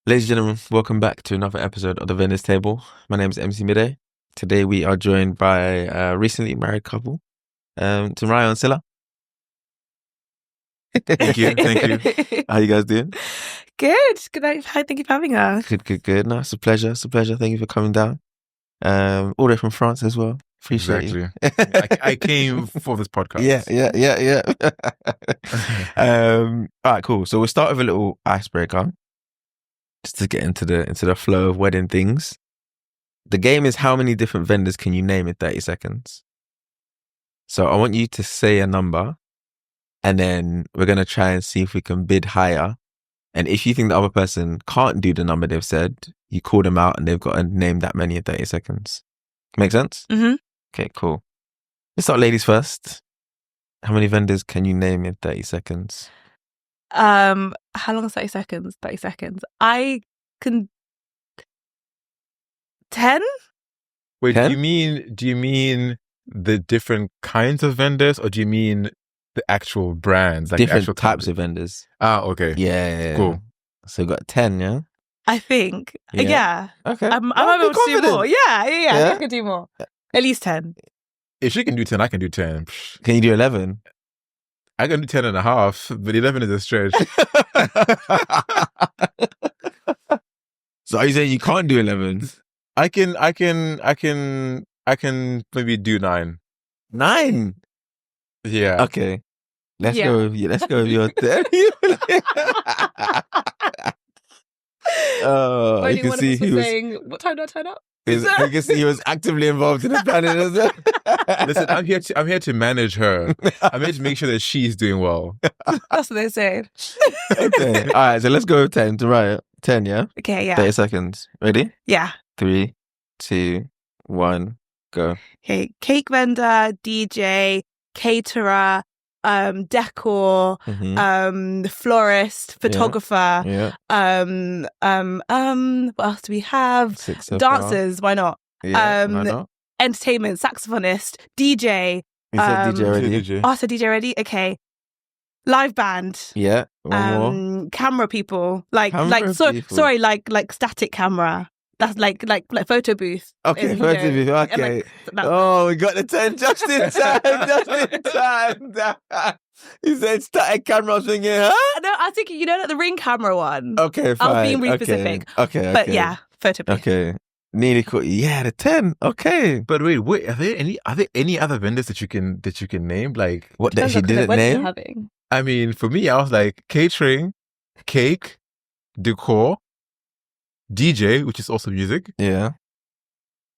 Ladies and gentlemen, welcome back to another episode of the Vendors Table. My name is MC Midday. Today we are joined by a recently married couple, Tunrayo and Sila. Thank you. How you guys doing? Good night. Hi, thank you for having us. Good. No, it's a pleasure. Thank you for coming down. All the way from France as well. Appreciate you. I came for this podcast. Yeah. All right, cool. So we'll start with a little icebreaker, just to get into the flow of wedding things. The game is how many different vendors can you name in 30 seconds? So I want you to say a number, and then we're going to try and see if we can bid higher. And if you think the other person can't do the number they've said, you call them out and they've got to name that many in 30 seconds. Make sense? Mm-hmm. Okay, cool. Let's start ladies first. How many vendors can you name in 30 seconds? How long is 30 seconds? 30 seconds. I can... 10? Wait, 10? do you mean the different kinds of vendors, or do you mean the actual brands? Like Different actual types of vendors. Okay. Yeah. Cool. So we've got 10, yeah? I think. Yeah. Okay. I'm able to do more. Yeah. I can do more. At least 10. If she can do 10, I can do 10. Can you do 11? I can do 10 and a half, but 11 is a stretch. So are you saying you can't do 11? I can maybe do 9. 9? Yeah. Okay. Let's go with your 10. Only you can one see of us he was was saying, what time do I turn up? you can see he was actively involved in the planning as well. Listen, I'm here to manage her. I'm here to make sure that she's doing well. That's what they said. Okay. All right, so let's go with 10 to write 10, yeah? Okay, yeah. 30 seconds. Ready? Yeah. 3, 2, 1, go. Okay. Cake vendor, DJ, caterer, decor, florist, photographer. Yeah. What else do we have? 6 so Dancers, why not? far. Yeah, why not? Entertainment, saxophonist, DJ. You said DJ already. DJ. Oh, I said DJ already? Okay. Live band. Yeah, one more. Camera people. Camera people. Sorry, like static camera. That's like photo booth. Okay, photo booth. Okay. Oh, we got the 10 just in time. He said static camera thinking, huh? No, I think like the Ring camera one. Okay, fine. I was being really specific. Okay. But yeah, photo booth. Okay. Nearly caught you. Yeah, the 10. Okay. But wait, are there any other vendors that you can name? Like What that she didn't name? Having. I mean, for me, I was like catering, cake, decor, DJ, which is also music. Yeah.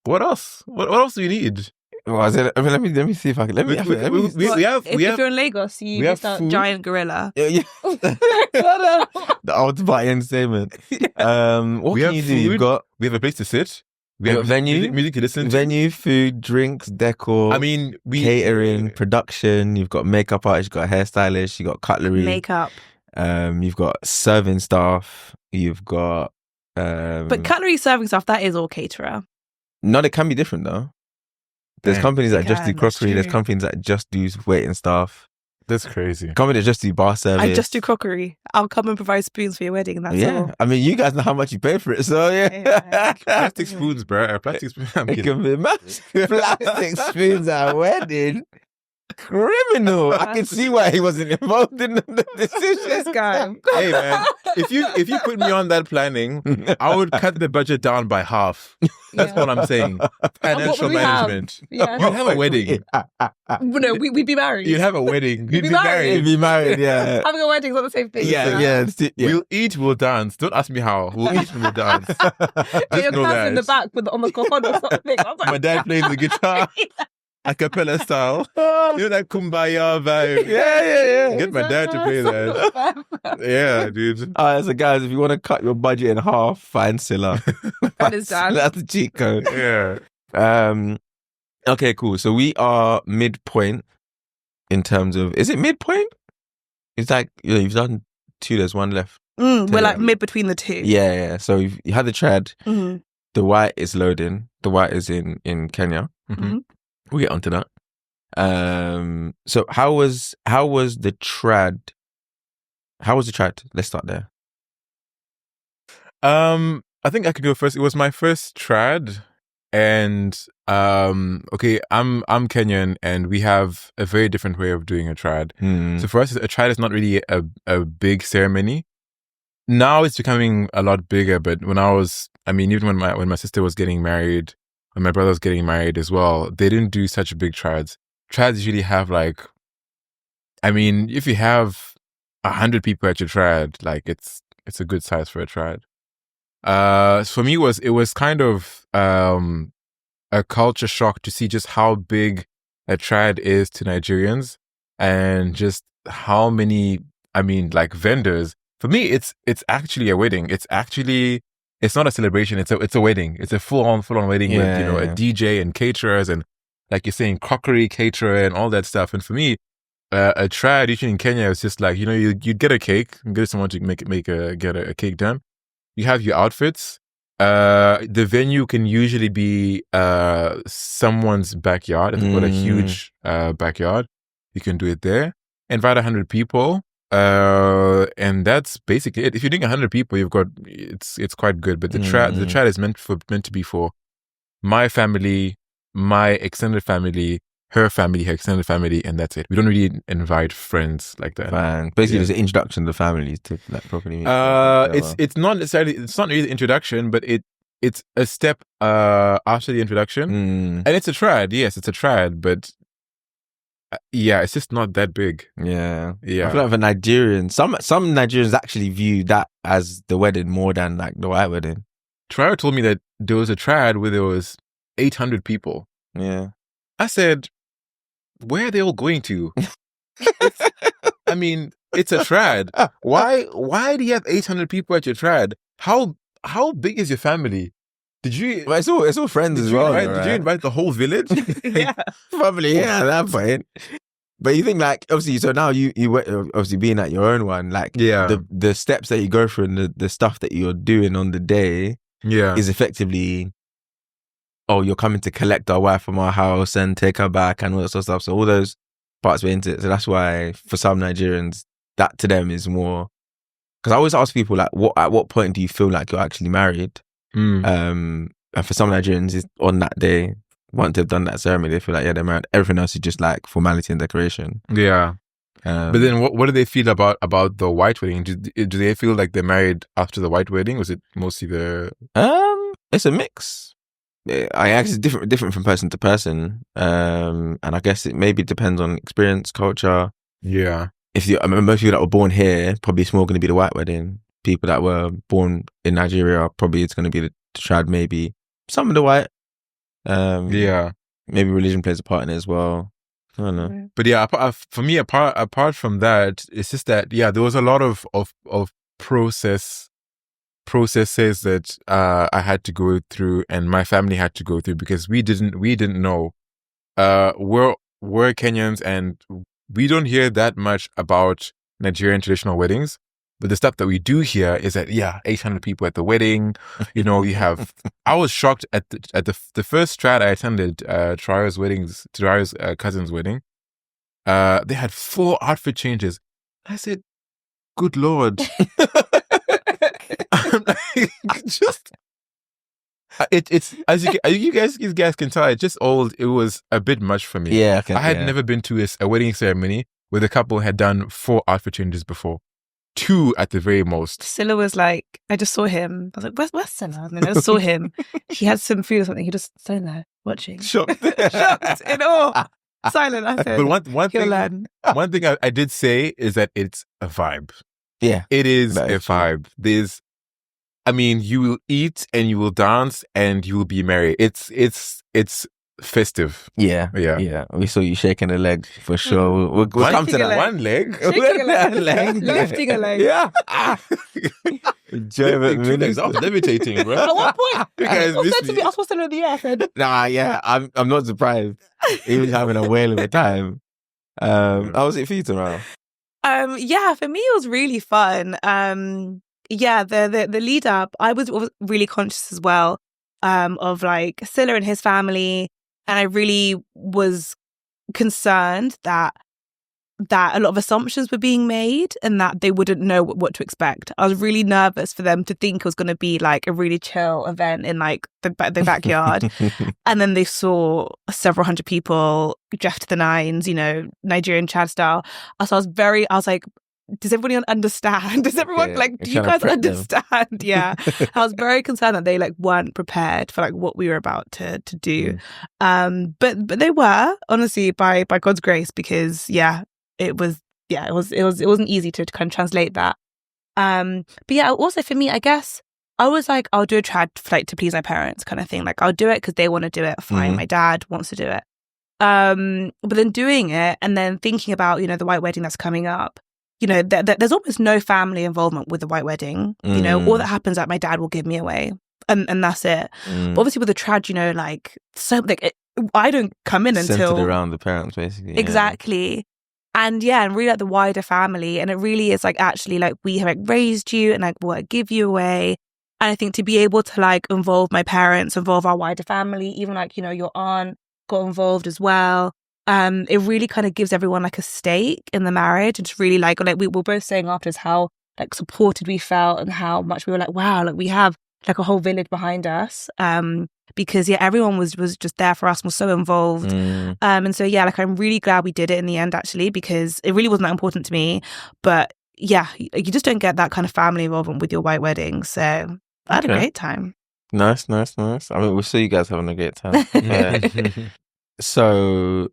What else? What else do you need? Well, let me see if I can. We have If you're in Lagos, you we have missed out food. Giant Gorilla. Yeah. The ultimate entertainment. What We can have you do? food. You've got We have a place to sit. We We've have got venue. music to listen to. venue, food, drinks, decor. I mean, catering, production. You've got makeup artist. You've got hairstylist. You've got cutlery. Makeup. You've got serving staff. You've got. But cutlery serving stuff, that is all caterer. No, it can be different though. There's Damn. companies that just do Can, that's crockery. There's true. companies that just do waiting staff. That's crazy. Companies that just do bar service. I just do crockery. I'll come and provide spoons for your wedding, and that's all. I mean, you guys know how much you pay for it, so yeah. Plastic spoons, bro. Plastic spoons. I'm It kidding. can be massive. Plastic spoons at a wedding. Criminal. I can see why he wasn't involved in the decision. This guy. Hey man, if you put me on that planning, I would cut the budget down by half. That's what I'm saying. Financial would we have? management. Yeah. You'd have a wedding. No, we'd be married. You'd have a wedding. You'd be be married. married. You'd be married, yeah. Having a wedding's not the same thing. Yeah. We'll eat, we'll dance. Don't ask me how. We'll eat and we'll dance. Or your know cousin in the that. back on the cajon or something. I was like, My dad plays the guitar, a cappella style. You know that kumbaya vibe. Yeah. Get my dad to play that. Yeah, dude. All right, so guys, if you want to cut your budget in half, find Sila. That is done. That's the cheat code. Yeah. Okay, cool. So we are midpoint in terms of, is it midpoint? It's like, you've done 2, there's 1 left. We're like mid between the two. Yeah. So you had the Triad. Mhm. The white is loading. The white is in Kenya. Mhm. We'll get onto that. So how was the Triad? How was the Triad? Let's start there. I think I could go first. It was my first trad, and okay, I'm Kenyan, and we have a very different way of doing a trad. So for us, a trad is not really a big ceremony. Now it's becoming a lot bigger, but even when my sister was getting married, when my brother was getting married as well, they didn't do such big trads. Trads usually have if you have 100 people at your trad, like it's a good size for a trad. For me, it was kind of a culture shock to see just how big a trad is to Nigerians, and just how many vendors. For me, it's actually a wedding. It's not a celebration. It's a wedding. It's a full on wedding with a DJ and caterers and, like you're saying, crockery, caterer, and all that stuff. And for me, a trad usually in Kenya is just like, you get a cake and get someone to get a cake done. You have your outfits. The venue can usually be someone's backyard. If you've got a huge backyard, you can do it there. Invite 100 people, and that's basically it. If you're doing 100 people, it's quite good. But the trad is meant to be for my family, my extended family, her family, her extended family, and that's it. We don't really invite friends like that. Basically, there's an introduction to the family to properly meet. It's not really the introduction, but it's a step after the introduction, and it's a trad. Yes, it's a trad, but it's just not that big. Yeah. I feel like for Nigerians, some Nigerians actually view that as the wedding more than like the white wedding. Tunrayo told me that there was a trad where there was 800 people. Yeah. I said, where are they all going to? It's a trad. Why do you have 800 people at your trad? How big is your family? Did you? Well, it's all friends as well. Did you invite the whole village? Yeah, probably. Yeah, at that point. But you think obviously, so now you obviously being at your own one, the steps that you go through and the stuff that you're doing on the day, is effectively, you're coming to collect our wife from our house and take her back and all that sort of stuff. So all those parts were into it. So that's why for some Nigerians, that to them is more. Because I always ask people at what point do you feel like you're actually married? And for some Nigerians, it's on that day, once they've done that ceremony, they feel like they're married. Everything else is just like formality and decoration. Yeah. But then what do they feel about the white wedding? Do they feel like they're married after the white wedding? Was it mostly the? It's a mix. I guess it's different from person to person, and I guess it maybe depends on experience, culture. Yeah. Most people that were born here, probably it's more going to be the white wedding. People that were born in Nigeria, probably it's going to be the trad. Maybe some of the white. Maybe religion plays a part in it as well. I don't know. But yeah, for me, apart from that, it's just that there was a lot of processes that I had to go through and my family had to go through, because we didn't know. We're Kenyans and we don't hear that much about Nigerian traditional weddings. But the stuff that we do hear is that 800 people at the wedding. You have. I was shocked at the first trad I attended, Tunrayo's cousin's wedding. They had 4 outfit changes. I said, "Good Lord!" I'm like, it's as you guys can tell, it's just old. It was a bit much for me. Yeah, I had never been to a wedding ceremony where the couple had done 4 outfit changes before. 2 at the very most. Sila was like, I just saw him. I was like, where's Sila? And then I saw him. He had some food or something. He just stood there watching. Shocked in awe. Silent. I said, but one thing I did say is that it's a vibe. Yeah. It is a vibe. You will eat and you will dance and you will be merry. It's festive. Yeah. We saw you shaking a leg for sure. We'll come to that. One leg. Lifting a leg. Yeah. Enjoyment. I was levitating, bro. At what point? I was supposed to know the air. Said, I'm not surprised. He was having a whale of a time. How was it for you, Tunrayo? For me it was really fun. The lead up, I was really conscious as well of like Sila and his family, and I really was concerned that that a lot of assumptions were being made and that they wouldn't know what to expect. I was really nervous for them to think it was going to be like a really chill event in like the backyard. And then they saw several hundred people dressed to the nines, you know, Nigerian Chad style. So I was like, does everybody understand? Does everyone like, do you guys understand? Yeah. I was very concerned that they like weren't prepared for like what we were about to do. But they were, honestly, by God's grace, because it wasn't easy to kind of translate that. But yeah, also for me, I guess I was like, I'll do a trad like to please my parents kind of thing. Like I'll do it because they want to do it. Fine. My dad wants to do it. But then doing it and then thinking about, you know, the white wedding that's coming up, you know, there's almost no family involvement with the white wedding. You know, all that happens is that my dad will give me away and that's it. But obviously with the trad, you know, like so like I don't come in until centered around the parents, basically. Exactly. And and really like the wider family. And it really is like, actually, like we have like raised you and like we'll give you away. And I think to be able to like involve my parents, involve our wider family, even like, you know, your aunt got involved as well. It really kind of gives everyone like a stake in the marriage. It's really like we were both saying afterwards how like supported we felt and how much we were like, wow, like we have like a whole village behind us. Because everyone was just there for us and was so involved. And so like I'm really glad we did it in the end, actually, because it really wasn't that important to me. But you just don't get that kind of family involvement with your white wedding. So I had a great time. Nice. I mean, we'll see you guys having a great time. So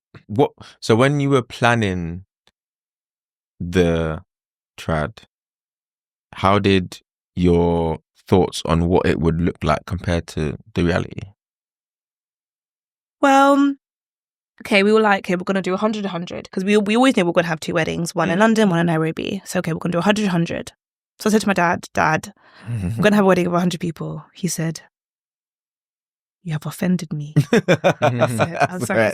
when you were planning the trad, how did your thoughts on what it would look like compared to the reality? Well, okay, we were like, okay, we're going to do 100, 100. Because we always knew we were going to have two weddings, one in London, one in Nairobi. So, okay, we're going to do 100, 100. So I said to my dad, we're going to have a wedding of 100 people. He said, you have offended me. I said, I'm sorry.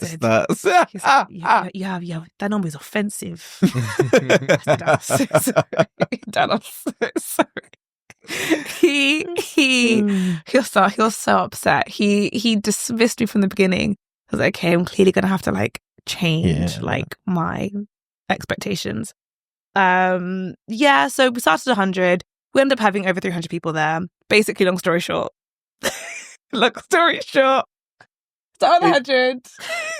He said, you have, that number is offensive. I said, I'm so sorry. Dad, I'm so sorry. He was so upset. He dismissed me from the beginning. I was like, okay, I'm clearly gonna have to like change like my expectations. So we started 100. We ended up having over 300 people there. Basically, long story short. Start 100.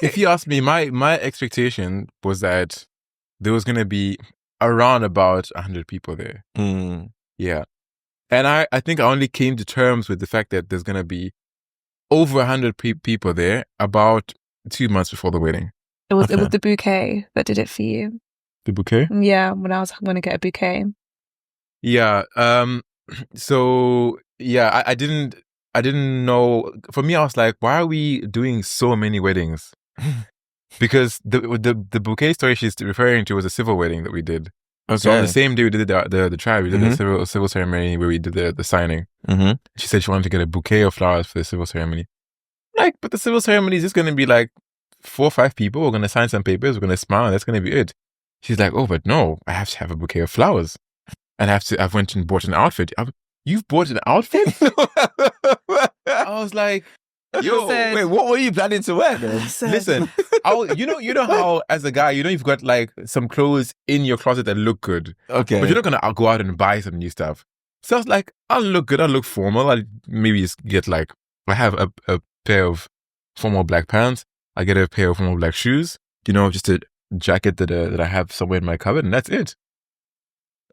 If you ask me, my expectation was that there was gonna be around about 100 people there. Yeah. And I think I only came to terms with the fact that there's going to be over 100 people there about 2 months before the wedding. It was the bouquet that did it for you. The bouquet? Yeah, when I was going to get a bouquet. Yeah. So yeah, I didn't know. For me, I was like, why are we doing so many weddings? Because the bouquet story she's referring to was a civil wedding that we did. Okay. So on the same day we did the triad, we did a civil ceremony where we did the signing. She said she wanted to get a bouquet of flowers for the civil ceremony. Like, but the civil ceremony is just going to be like 4 or 5 people. We're going to sign some papers. We're going to smile. And that's going to be it. She's like, oh, but no, I have to have a bouquet of flowers. And I've went and bought an outfit. You've bought an outfit? I was like, yo, wait, what were you planning to wear then? Listen, you know how as a guy, you've got like some clothes in your closet that look good. Okay. But you're not going to go out and buy some new stuff. So I was like, I'll look good. I'll look formal. I'll maybe just get like, I have a pair of formal black pants. I get a pair of formal black shoes, just a jacket that I have somewhere in my cupboard, and that's it.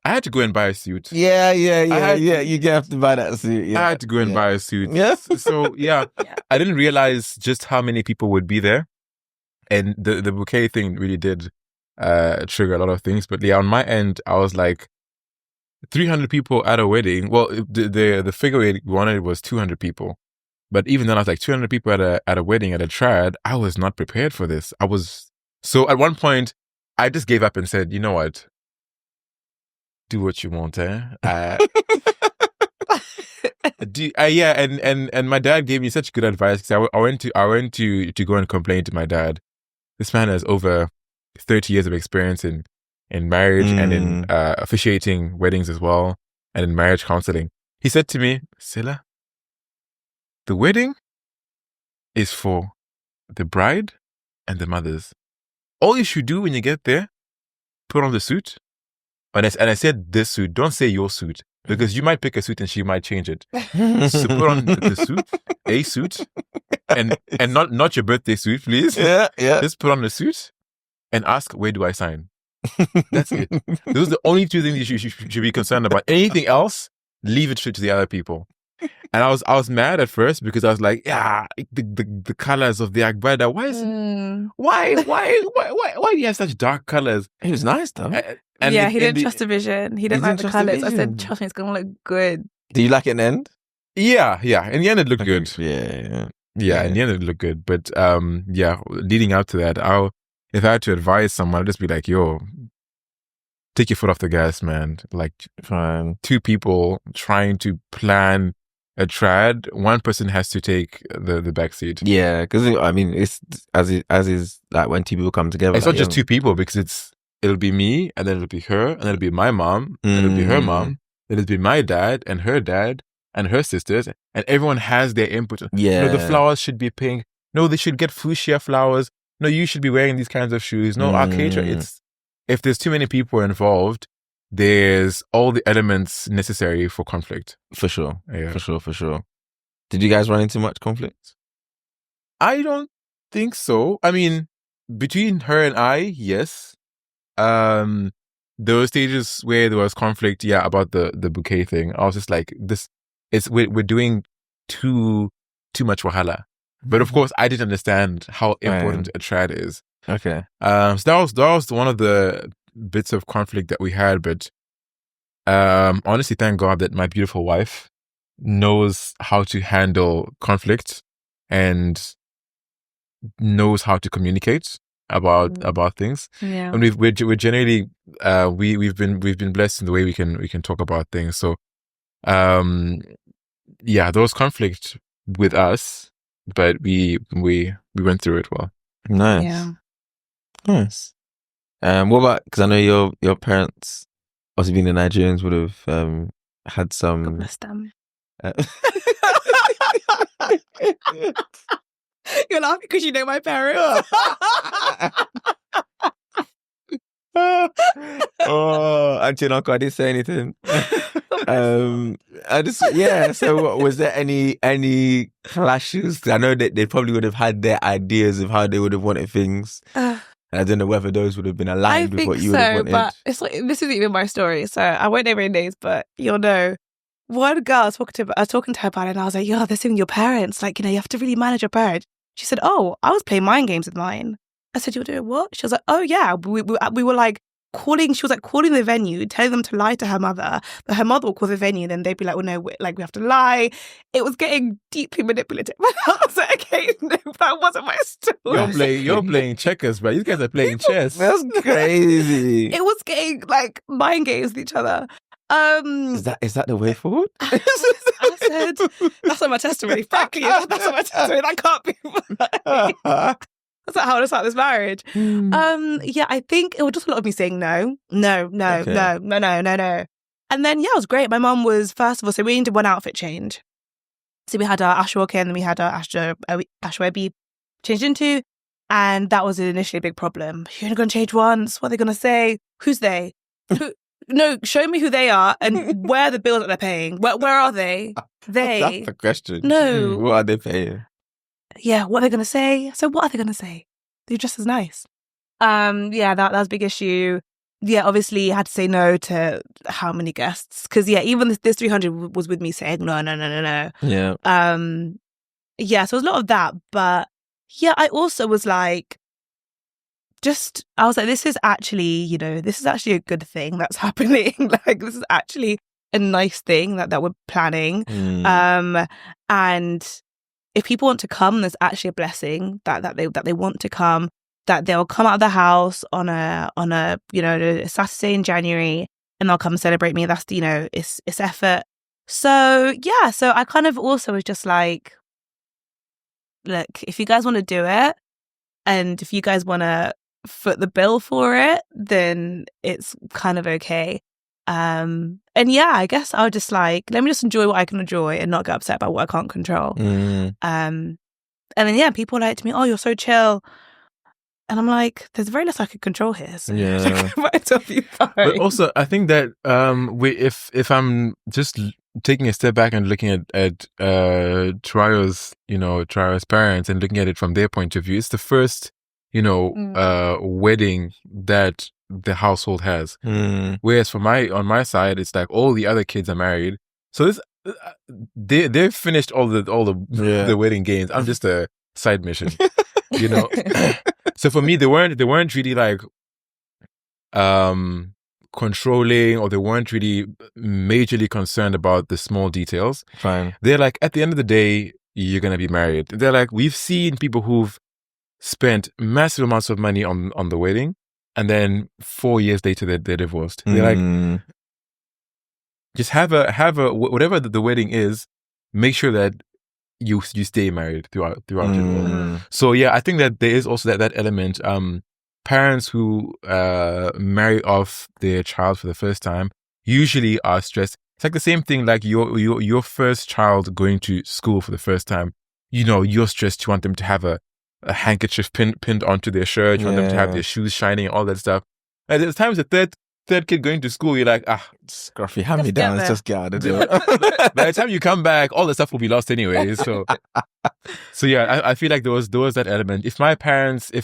I had to go and buy a suit. Yeah. You have to buy that suit. Yeah. I had to go and buy a suit. Yes. So I didn't realize just how many people would be there, and the bouquet thing really did trigger a lot of things. But on my end, I was like, 300 people at a wedding. Well, the figure we wanted was 200 people, but even then, I was like 200 people at a wedding at a triad. I was not prepared for this. So at one point, I just gave up and said, you know what? Do what you want, and my dad gave me such good advice because I went to go and complain to my dad. This man has over 30 years of experience in marriage and in officiating weddings as well, and in marriage counseling. He said to me, Sila, the wedding is for the bride and the mothers. All you should do when you get there put on the suit. And I said this suit. Don't say your suit, because you might pick a suit and she might change it. So put on the suit, a suit, and not your birthday suit, please. Yeah. Just put on the suit and ask, where do I sign? That's it. Those are the only two things you should be concerned about. Anything else, leave it to the other people. And I was mad at first because I was like, yeah, the colors of the Agbada. Why do you have such dark colors? It was nice though. And he didn't trust the vision. He didn't like the colours. I said, trust me, it's going to look good. Do you like it in the end? Yeah. In the end, it looked good. Yeah. In the end, it looked good. But leading up to that, if I had to advise someone, I'd just be like, yo, take your foot off the gas, man. Like, Fine. two people trying to plan a trad, one person has to take the back seat. Yeah, because I mean, it's as is like when two people come together. It's not just two people, because it'll be me, and then it'll be her, and then it'll be my mom, and it'll be her mom, then it'll be my dad, and her sisters, and everyone has their input. Yeah. No, the flowers should be pink. No, they should get fuchsia flowers. No, you should be wearing these kinds of shoes. No, our caterer. If there's too many people involved, there's all the elements necessary for conflict. For sure. Yeah. For sure. Did you guys run into much conflict? I don't think so. I mean, between her and I, yes. There were stages where there was conflict, about the bouquet thing. I was just like, we're doing too much wahala. But of course, I didn't understand how important a trad is. Okay. So that was one of the bits of conflict that we had. But honestly, thank God that my beautiful wife knows how to handle conflict and knows how to communicate about things. Yeah. And we're generally we've been blessed in the way we can talk about things. So there was conflict with us, but we went through it well. Nice. Yeah. Nice. What about, because I know your parents, also being the Nigerians, would have had some. God bless them. You're laughing because you know my parents. Actually, Uncle, I didn't say anything. So was there any clashes? I know that they probably would have had their ideas of how they would have wanted things. I don't know whether those would have been aligned with what you would have wanted. But it's like, this isn't even my story, so I won't name any names, but you'll know. One girl, I was talking to her about it, and I was like, "Yo, this isn't your parents. Like, you have to really manage your parents." She said, "Oh, I was playing mind games with mine." I said, "You were doing what?" She was like, "Oh yeah, we were like calling." She was like calling the venue, telling them to lie to her mother, but her mother will call the venue, and then they'd be like, "Well, no, we have to lie." It was getting deeply manipulative. I was like, "Okay, no, that wasn't my story." You're playing checkers, but you guys are playing chess. That's crazy. It was getting like mind games with each other. Is that the way forward? I said, that's not my testimony. Frankly, that's not my testimony. That can't be. That's not how to start this marriage. I think it was just a lot of me saying no. And then it was great. My mum was, first of all, so we did one outfit change. So we had our ashwalk and then we had our ashwebi changed into, and that was initially a big problem. You're only going to change once. What are they going to say? Who's they? No, show me who they are and where are the bills that they're paying. Where are they? That's the question. No. What are they paying? Yeah, what are they going to say? So what are they going to say? They're just as nice. That was a big issue. Yeah, obviously I had to say no to how many guests. Because, even this 300 was with me saying no. Yeah. So it was a lot of that. But, I also was like, I was like, this is actually a good thing that's happening. Like, this is actually a nice thing that we're planning. And if people want to come, there's actually a blessing that they want to come, that they'll come out of the house on a Saturday in January, and they'll come and celebrate me. That's it's effort. So I kind of also was just like, look, if you guys want to do it, and if you guys want to foot the bill for it, then it's kind of okay. I guess I was just like, let me just enjoy what I can enjoy and not get upset about what I can't control. And then people were like to me, "Oh, you're so chill." And I'm like, there's very less I could control here. So Yeah. it'll be fine. But also, I think that if I'm just taking a step back and looking at Tunrayo's parents and looking at it from their point of view, it's the first wedding that the household has. Whereas on my side, it's like all the other kids are married. So this they've finished all the wedding games. I'm just a side mission, you know. So for me, they weren't really like controlling, or they weren't really majorly concerned about the small details. Fine. They're like, at the end of the day, you're gonna be married. They're like, we've seen people who've spent massive amounts of money on the wedding, and then 4 years later they're divorced. They're like, just have a whatever the wedding is, make sure that you stay married throughout it all. So yeah, I think that there is also that element. Parents who marry off their child for the first time usually are stressed. It's like the same thing, like your first child going to school for the first time. You know, you're stressed. You want them to have a handkerchief pinned onto their shirt. You want them to have their shoes shining, all that stuff. And there's times the third kid going to school, you're like, scruffy, hand me down, let's just get out of there. By the time you come back, all the stuff will be lost anyway. So yeah, I feel like there was that element. If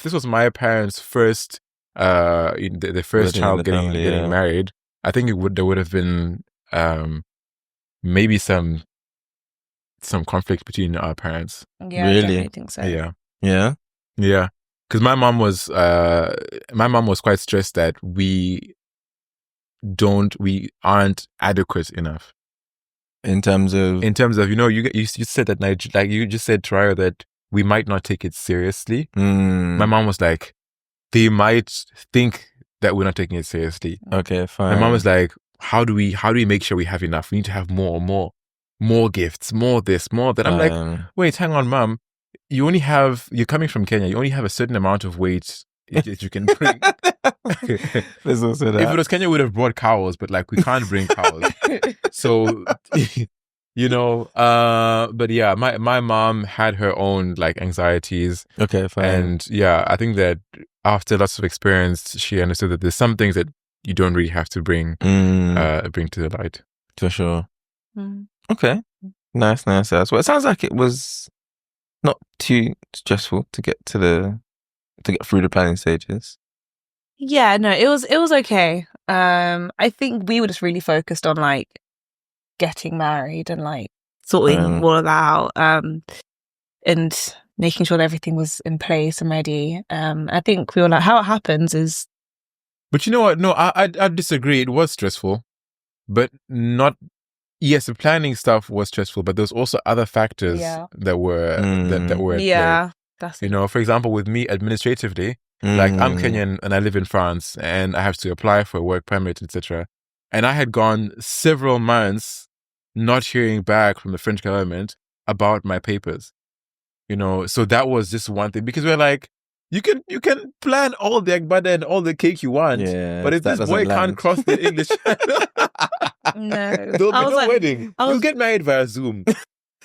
this was my parents' first, the first child getting married, I think there would have been maybe some conflict between our parents. Yeah, really? I think so. Yeah. Because my mom was quite stressed that we aren't adequate enough in terms of you said that, like you just said, Tunrayo, that we might not take it seriously. My mom was like, they might think that we're not taking it seriously. Okay, fine. My mom was like, how do we make sure we have enough? We need to have more gifts, more this, more that. I'm like, wait, hang on, Mom. You're coming from Kenya. You only have a certain amount of weight that you can bring. There's also that. If it was Kenya, we would have brought cows, but like, we can't bring cows. So, but yeah, my mom had her own like anxieties. Okay, fine. And yeah, I think that after lots of experience, she understood that there's some things that you don't really have to bring to the light. For sure. Okay. Nice answer. Well, it sounds like it was not too stressful to get through the planning stages. Yeah, no, it was okay. I think we were just really focused on like getting married and like sorting all of that out, and making sure that everything was in place and ready. I think we were like, how it happens is. But you know what? No, I disagree. It was stressful, but not. Yes, the planning stuff was stressful, but there's also other factors that were that were at play. That's for example, with me administratively, like I'm Kenyan and I live in France and I have to apply for a work permit, etc. And I had gone several months not hearing back from the French government about my papers. So that was just one thing, because we're like, you can plan all the agbada and all the cake you want, but if this boy can't cross the English channel, no, there'll be no wedding. You'll get married via Zoom.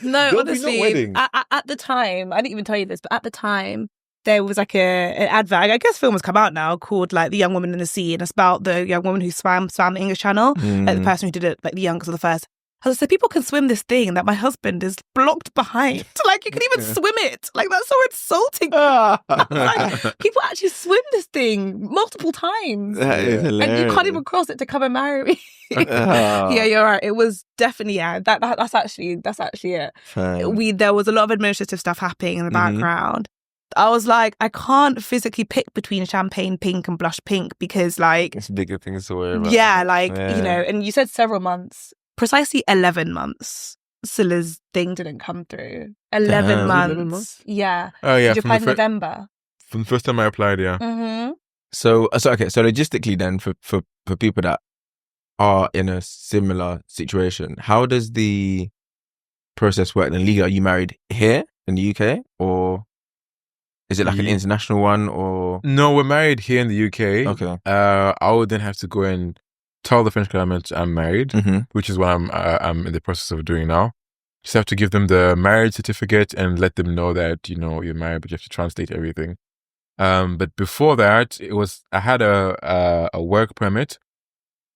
No, there'll honestly, be no wedding. At the time, I didn't even tell you this, but at the time, there was like an advert. I guess film has come out now called like The Young Woman in the Sea, and it's about the young woman who swam the English Channel, like the person who did it, like the youngest or the first. I was like, people can swim this thing that my husband is blocked behind. Like, you can even swim it. Like, that's so insulting. Like, people actually swim this thing multiple times. That is hilarious. And you can't even cross it to come and marry me. Yeah, you're right. It was definitely, that's actually it. Fine. There was a lot of administrative stuff happening in the background. I was like, I can't physically pick between champagne pink and blush pink because, like, it's bigger things to worry about. Yeah, like, and you said several months. Precisely 11 months, Sila's thing didn't come through. 11 months. 11 months? Yeah. Oh, yeah. Did you apply in November? From the first time I applied, yeah. Mm-hmm. So logistically then, for people that are in a similar situation, how does the process work then legally? Are you married here in the UK, or is it like an international one, or? No, we're married here in the UK. Okay. I would then have to go and tell the French government I'm married, which is what I'm in the process of doing now. Just have to give them the marriage certificate and let them know that, you're married, but you have to translate everything. But before that, I had a work permit,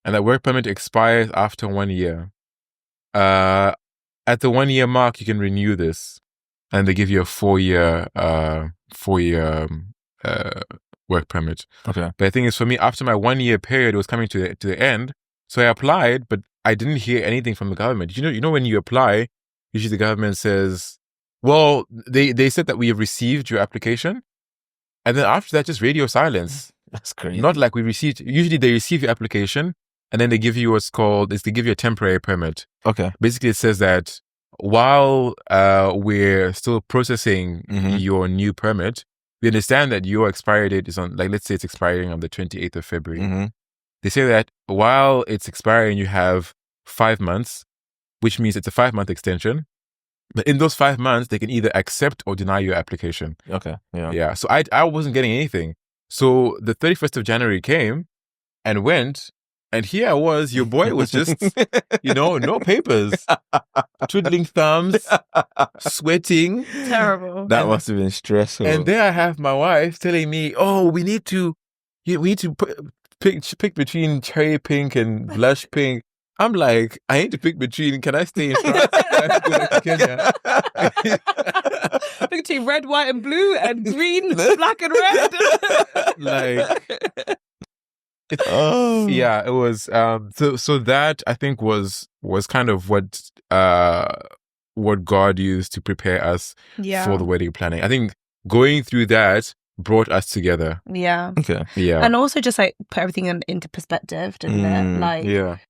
and that work permit expires after 1 year. At the 1 year mark, you can renew this, and they give you a 4-year work permit. Okay. But the thing is, for me, after my 1 year period was coming to the end, so I applied, but I didn't hear anything from the government. You know, when you apply, usually the government says, well, they said that we have received your application. And then after that, just radio silence. That's crazy. Not like we received. Usually they receive your application and then they give you they give you a temporary permit. Okay. Basically, it says that while we're still processing your new permit, we understand that your expiry date is on, like, let's say it's expiring on the 28th of February. They say that while it's expiring, you have 5 months, which means it's a 5-month extension. But in those 5 months, they can either accept or deny your application. Okay. Yeah. Yeah. So I wasn't getting anything. So the 31st of January came and went, and here I was, your boy was just, no papers, twiddling thumbs, sweating. Terrible. That must have been stressful. And there I have my wife telling me, "Oh, we need to pick between cherry pink and blush pink." I'm like, I need to pick between. Can I stay in France? Can I go back to Kenya? Pick between red, white, and blue, and green, black, and red. Yeah, it was. So that I think was kind of what God used to prepare us for the wedding planning. I think going through that brought us together. Yeah. Okay. Yeah. And also just like put everything into perspective, didn't it? Like,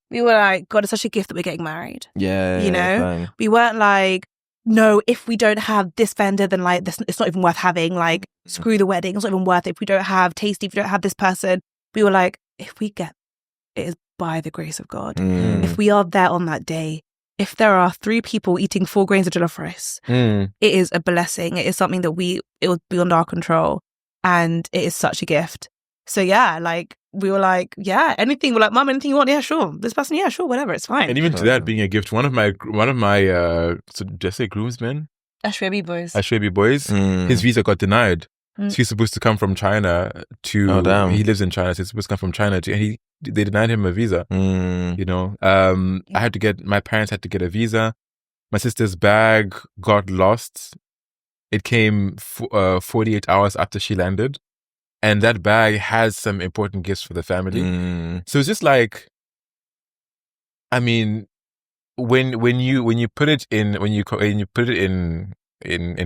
we were like, God, it's such a gift that we're getting married. Yeah. You know? Fine. We weren't like, no, if we don't have this vendor, then like this, it's not even worth having. Like, screw the wedding. It's not even worth it. If we don't have Tasty, if we don't have this person, we were like, if we get it is by the grace of God. If we are there on that day, if there are 3 people eating 4 grains of jollof rice, it is a blessing. It is something that it was beyond our control. And it is such a gift. So yeah, like we were like, yeah, anything. We're like, Mum, anything you want? Yeah, sure. This person, yeah, sure, whatever, it's fine. And even to that being a gift, one of my so just say groomsmen, Ashwebi boys, his visa got denied. So he's supposed to come from China to. Oh, damn. He lives in China, so he's supposed to come from China to, and they denied him a visa. My parents had to get a visa. My sister's bag got lost. It came 48 hours after she landed, and that bag has some important gifts for the family. So it's just like, I mean, when you put it in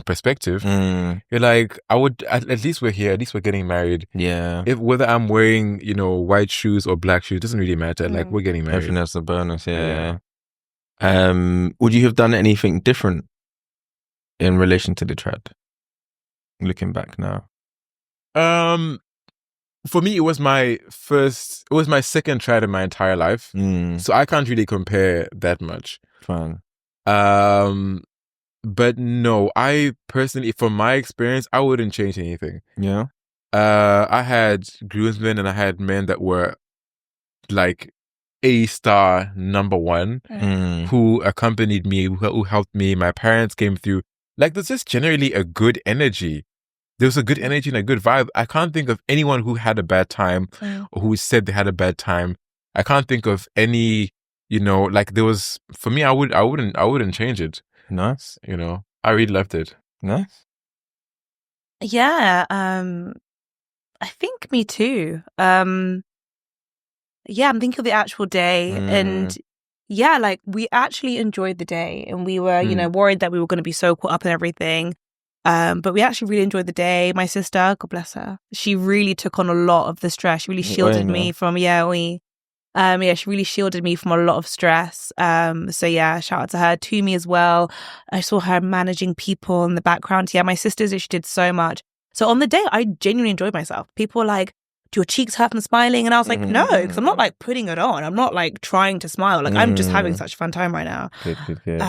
perspective, you're like, I would at least we're here, at least we're getting married. Yeah. If whether I'm wearing white shoes or black shoes, doesn't really matter. Like, we're getting married. Everything else is a bonus. Yeah. Would you have done anything different in relation to the trad? Looking back now. For me, it was my second trad in my entire life. So I can't really compare that much. Fine. But no, I personally, from my experience, I wouldn't change anything. Yeah. I had groomsmen and I had men that were like A-star number 1 who accompanied me, who helped me. My parents came through. Like, there's just generally a good energy. There was a good energy and a good vibe. I can't think of anyone who had a bad time or who said they had a bad time. I can't think of any, like there was, for me, I wouldn't change it. Nice. I really loved it. Nice. Yeah. I think me too. I'm thinking of the actual day and yeah, like we actually enjoyed the day and we were, worried that we were going to be so caught up in everything. But we actually really enjoyed the day. My sister, God bless her, she really took on a lot of the stress. She really shielded me from, she really shielded me from a lot of stress. So yeah, shout out to her, to me as well. I saw her managing people in the background. Yeah, my sisters, she did so much. So on the day, I genuinely enjoyed myself. People were like, do your cheeks hurt from smiling? And I was like, no, because I'm not like putting it on. I'm not like trying to smile. Like I'm just having such a fun time right now. Good. It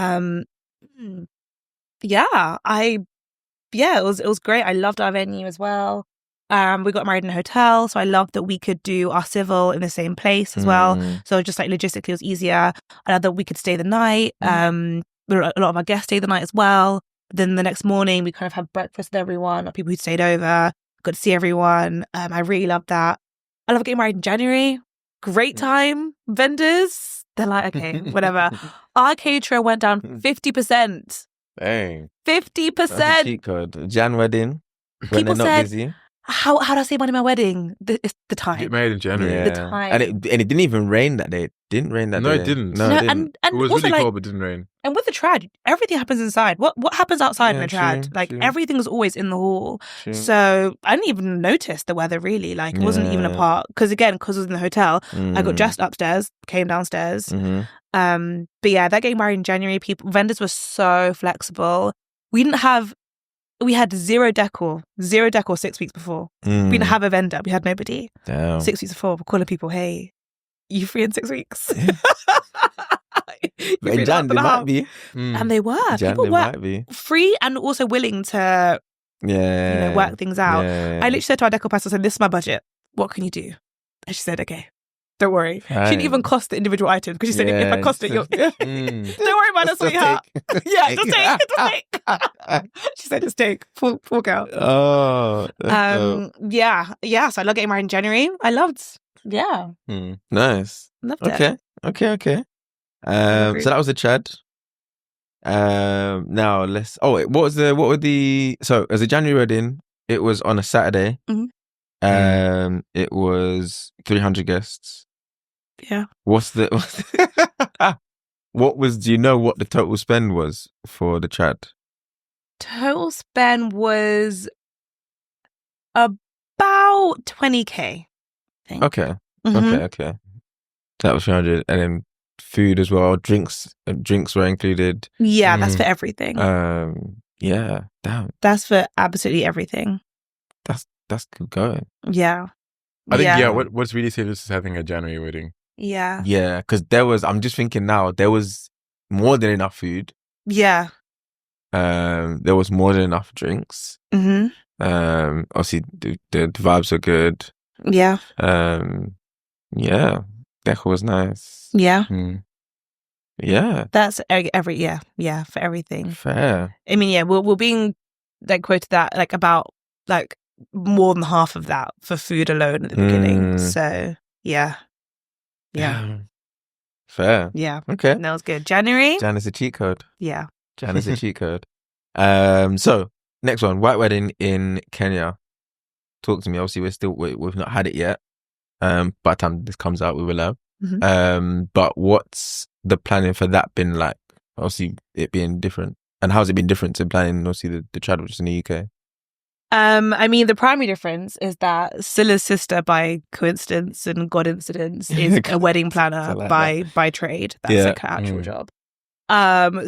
was great. I loved our venue as well. We got married in a hotel, so I loved that we could do our civil in the same place as well. So just like logistically, it was easier. I loved that we could stay the night. A lot of our guests stayed the night as well. Then the next morning, we kind of had breakfast with everyone, or people who stayed over. Got to see everyone. I really love that. I love getting married in January. Great time. Vendors, they're like, okay, whatever. Our caterer went down 50%. Dang. 50%. That's a cheat code. Jan wedding. When People they're not said, busy. How do I say money in my wedding? It's the time. Get married in January. Yeah. The time. And it didn't even rain that day. It didn't rain that No, day. it didn't. No, No, it didn't. and It was also really like, cold, but it didn't rain. and with the trad, everything happens inside. What happens outside in Yeah, a trad? true, Like true. everything's always in the hall. True. So I didn't even notice the weather really. Like it wasn't even a Yeah. part because it was in the hotel. I got Mm. dressed upstairs, came downstairs. Mhm. But yeah, that getting married in January, vendors were so flexible. We had zero decor 6 weeks before. We didn't have a vendor. We had nobody. Damn. 6 weeks before, we're calling people, hey, you free in 6 weeks? You But free in Jan, in they a half and a might half? be. And they were. Jan, People they were might be. free and also willing to Yeah. work things out. Yeah. I literally said to our decor pastor, I said, this is my budget. What can you do? And she said, okay, don't worry. She Fine. didn't even cost the individual item because she said, if I cost it, you'll... Mm. Don't worry about it, Just sweetheart. take. Yeah, just take. She said, just take. Full girl. Oh. that's dope. Yeah. So I love getting married in January. I loved, Nice. loved it. Okay. Agreed. So that was the Chad. Now let's. Oh wait, what were the? So as a January wedding, it was on a Saturday. Mhm. It was 300 guests. Yeah. What was? Do you know what the total spend was for the Chad? Total spend was about 20K. I think. Okay. Mhm. Okay. So that was 300, and then food as well. Drinks were included. Yeah, that's for everything. Yeah. Damn. That's for absolutely everything. That's good going. Yeah. I think, what's really safe is having a January wedding. Yeah. Yeah, because I'm just thinking now, there was more than enough food. Yeah. There was more than enough drinks. Mm-hmm. Obviously the vibes are good. Yeah. Yeah. Decor was nice. Yeah. Yeah. That's for everything. Fair. I mean, yeah, we're being like quoted that like about like more than half of that for food alone at the beginning. So yeah. Fair. Yeah. Okay. That was good. January. Jan is a cheat code. Yeah. Jan is a cheat code. So next one, white wedding in Kenya. Talk to me. Obviously, we've not had it yet. By the time this comes out, we will have. Mm-hmm. But what's the planning for that been like? Obviously, it being different, and how's it been different to planning? Obviously, the trad which is in the UK. I mean, the primary difference is that Sila's sister, by coincidence and God incidence, is a wedding planner like by trade. That's like her actual job.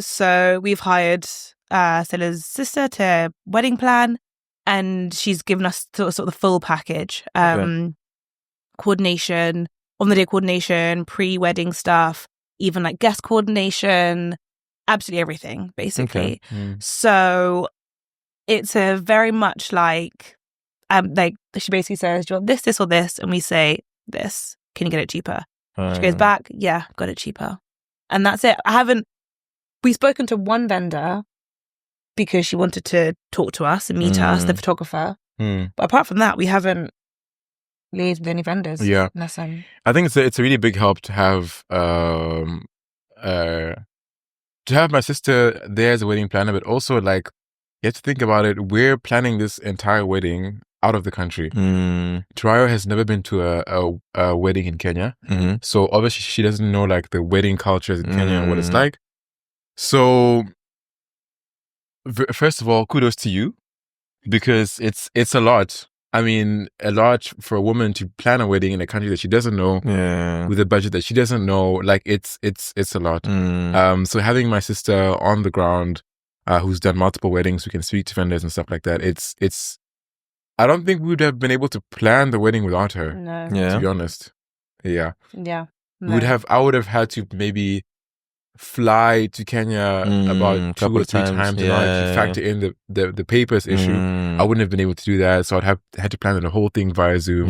So we've hired Sila's sister to wedding plan, and she's given us sort of the full package. Coordination, on the day coordination, pre-wedding stuff, even like guest coordination, absolutely everything, basically. Okay. So it's a very much like she basically says, do you want this, or this? And we say this. Can you get it cheaper? She goes back, yeah, got it cheaper. And that's it. We've spoken to one vendor because she wanted to talk to us and meet us, the photographer. But apart from that, we haven't liaised with any vendors. Yeah. Unless I think it's a really big help to have my sister there as a wedding planner, but also like you have to think about it. We're planning this entire wedding out of the country. Tunrayo has never been to a wedding in Kenya. So obviously she doesn't know like the wedding cultures in Kenya and what it's like. So first of all, kudos to you because it's a lot. I mean, a lot for a woman to plan a wedding in a country that she doesn't know, with a budget that she doesn't know. Like it's a lot. So having my sister on the ground, who's done multiple weddings, who can speak to vendors and stuff like that. It's. I don't think we would have been able to plan the wedding without her. No. Yeah. To be honest. Yeah. Yeah. No. I would have had to maybe fly to Kenya about 2 or 3 times and to factor in the papers issue. I wouldn't have been able to do that, so I'd have had to plan the whole thing via Zoom.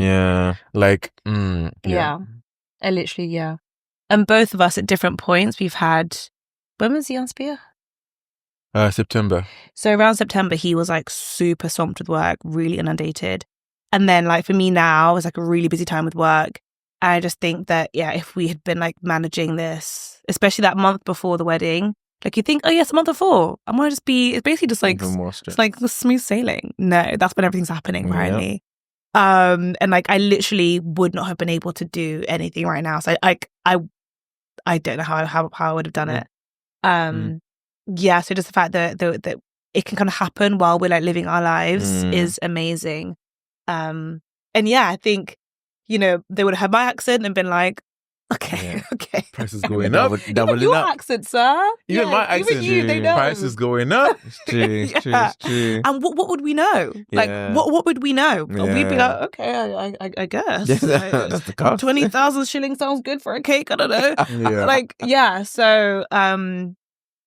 Like Yeah. I literally, yeah. And both of us at different points, we've had, when was he on Spear? September. So around September, he was like super swamped with work, really inundated. And then like for me now, it's like a really busy time with work. And I just think that, yeah, if we had been like managing this, especially that month before the wedding, like you think, oh yes, a month before, I'm going to just be, it's basically just like, Even more it's like the smooth sailing. No, that's when everything's happening apparently. And like I literally would not have been able to do anything right now. So I don't know how I would have done it. Yeah, so just the fact that it can kind of happen while we're like living our lives is amazing. And yeah, I think, you know, they would have had my accent and been like, okay. Prices going up. Even your accent, sir. Even my accent. Even you, they know. Prices going up. It's true. It's true. And what would we know? Like, what would we know? Yeah. We'd be like, okay, I guess. That's the cost. 20,000 shillings sounds good for a cake. I don't know. Yeah. Like, yeah. So,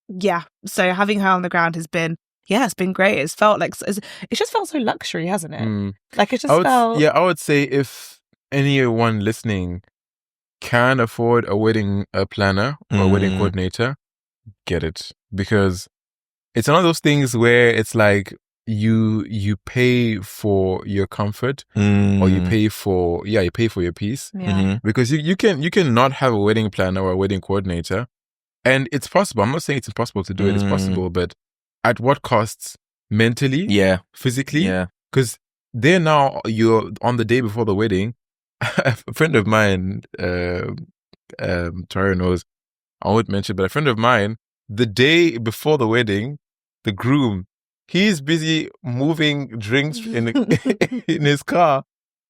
yeah. So having her on the ground has been, it's been great. It's felt like, it's just felt so luxury, hasn't it? Like, it just felt. Yeah, I would say if anyone listening can afford a wedding planner or a wedding coordinator, get it. Because it's one of those things where it's like you pay for your comfort or you pay for your peace. Yeah. Because you can not have a wedding planner or a wedding coordinator. And it's possible. I'm not saying it's impossible to do it. It's possible. But at what costs mentally, physically? Yeah. Because they're now, you're on the day before the wedding. A friend of mine, Tunrayo knows, I won't mention, but a friend of mine, the day before the wedding, the groom, he's busy moving drinks in in his car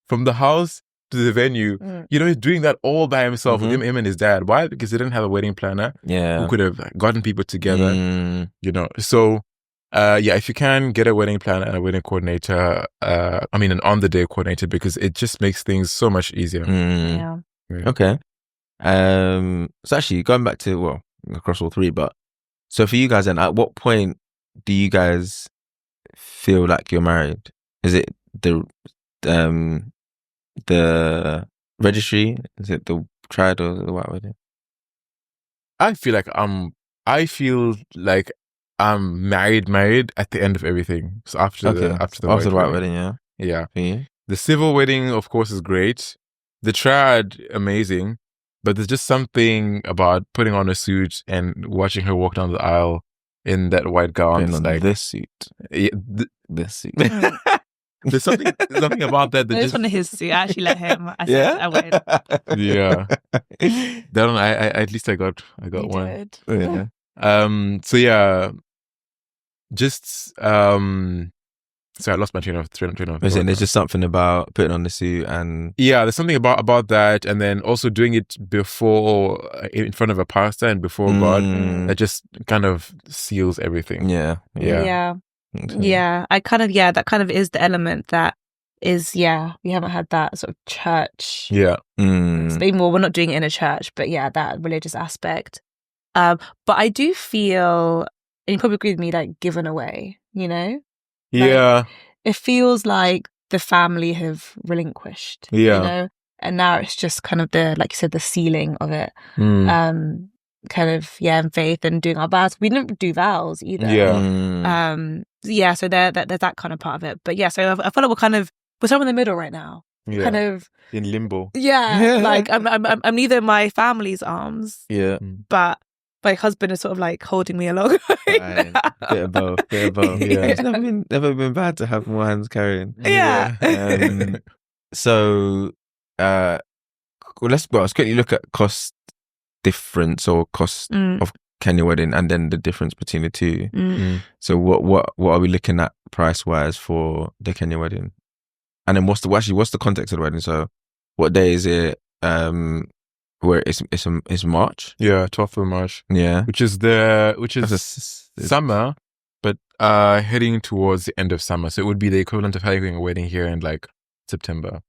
from the house to the venue. You know, he's doing that all by himself with him and his dad. Why? Because he didn't have a wedding planner who could have gotten people together, you know. So, if you can get a wedding planner and a wedding coordinator, an on-the-day coordinator, because it just makes things so much easier. Yeah. Okay. So actually, going back to, across all three, but so for you guys then, at what point do you guys feel like you're married? Is it the registry? Is it the Triad or the white wedding? I feel like I'm married at the end of everything. So after the white wedding, yeah. Yeah. Yeah. The civil wedding, of course, is great. The Triad, amazing. But there's just something about putting on a suit and watching her walk down the aisle in that white gown. It's like this suit. Yeah, This suit. There's something about that. I just wanted his suit. I actually let him. I said, Yeah? I won't. Yeah. That one, I at least I got You one. did. Yeah. So yeah, just sorry, I lost my train of thought. Listen, there's just something about putting on the suit and Yeah, there's something about that, and then also doing it before, in front of a pastor and before God, that just kind of seals everything. yeah. Yeah. That kind of is the element that is, we haven't had that sort of church. Yeah. Maybe more, we're not doing it in a church, but yeah, that religious aspect. But I do feel, and you probably agree with me, like given away, you know? Yeah. It feels like the family have relinquished, you know? And now it's just kind of the, like you said, the sealing of it. Kind of, in faith and doing our vows. We didn't do vows either. So there's that kind of part of it. But yeah, so I feel like we're somewhere in the middle right now. Yeah. Kind of In limbo. like I'm neither in my family's arms, but my husband is sort of like holding me along. Bit of both. Yeah. It's never been bad to have more hands carrying. Yeah. So let's quickly look at cost difference or cost of Kenya wedding and then the difference between the two. So what are we looking at price wise for the Kenya wedding? And then what's the context of the wedding? So what day is it? Where it's March? Yeah, 12th of March. Yeah. Which is summer, but heading towards the end of summer. So it would be the equivalent of having a wedding here in like September.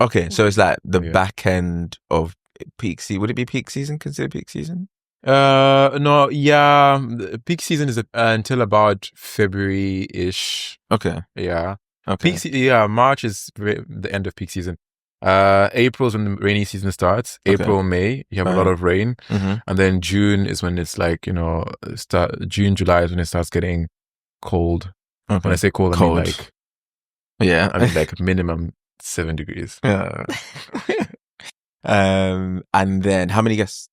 Okay, so it's like the back end of peak season. Would it be peak season? Considered peak season? No, yeah. Peak season is until about February-ish. Okay. Yeah. Okay. March is the end of peak season. April is when the rainy season starts. April, May, you have a lot of rain. And then June is when it's like, June, July is when it starts getting cold. Okay. When I say cold, I mean like minimum 7 degrees. Yeah. And then how many guests?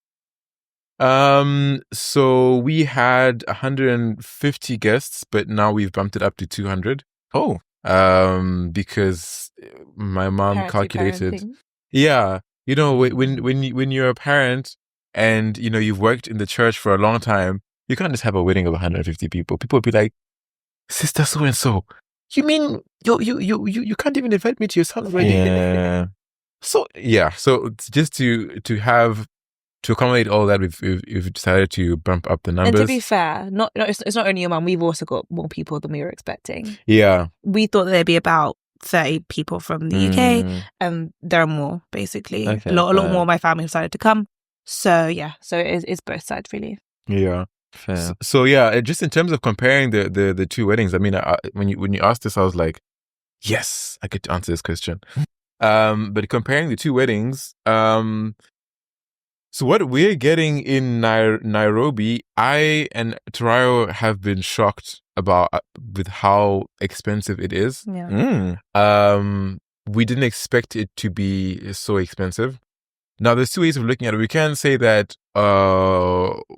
So we had 150 guests, but now we've bumped it up to 200. Oh, Because my mom Parents do calculated. parenting. Yeah, when you're a parent and you've worked in the church for a long time, you can't just have a wedding of 150 people. People will be like, "Sister so and so, you mean you can't even invite me to your son's wedding?" yeah. So it's just to accommodate all that, we've decided to bump up the And numbers. to be fair, it's not only your mum. We've also got more people than we were expecting. Yeah, We thought there'd be about 30 people from the UK, Mm, and there are more, basically. Okay, a lot fair. more of my family decided to come. So yeah, so it's both sides really. yeah. fair. So yeah, just in terms of comparing the two weddings, I mean, when you asked this, I was like, yes, I get to answer this question. But comparing the two weddings, so what we're getting in Nairobi, I and Tunrayo have been shocked about with how expensive it is. Yeah. We didn't expect it to be so expensive. Now, there's two ways of looking at it. We can say that